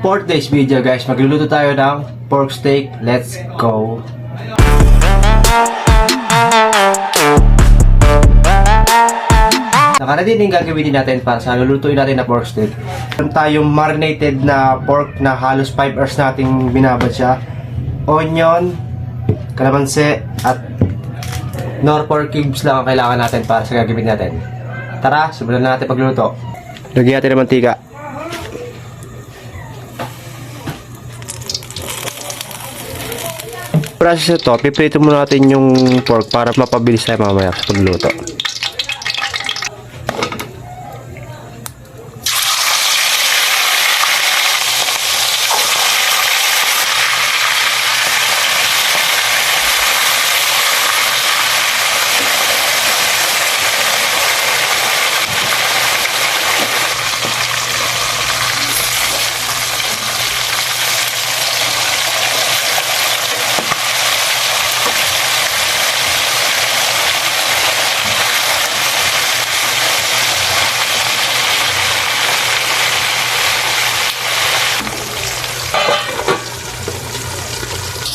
For today's video guys, magluluto tayo ng pork steak. Let's go! Nakaready din gagawin natin para sa lulutuin natin na pork steak. Meron tayong marinated na pork na halos 5 hours nating binabad siya. Onion, kalamansi, at nor pork cubes lang ang kailangan natin para sa gagawin natin. Tara, simulan na natin pagluto. Lagyan natin ng mantika. Process ito, piprito muna natin yung pork para mapabilis tayo mamaya sa pagluto.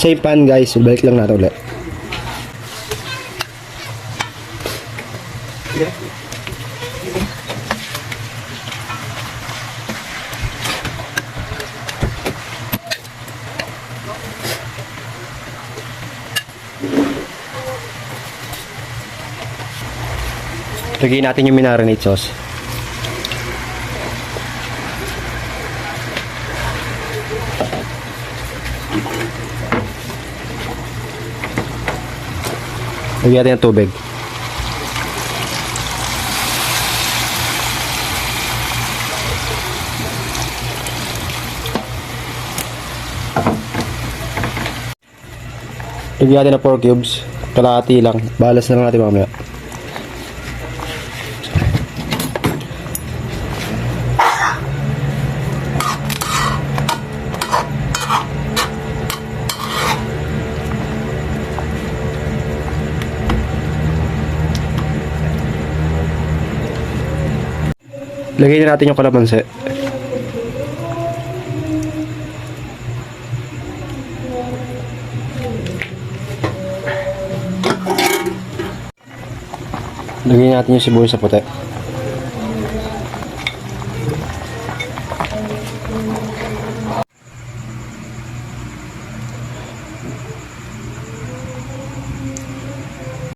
Same pan guys, balik lang natin ulit. Lagyan natin yung minarinate sauce. Lagyan natin ng tubig. Lagyan natin ng pork cubes. Kalahati lang. Balas na lang natin mamaya. Lagyan na natin yung kalamansi. Lagyan natin yung sibuyas sa puti.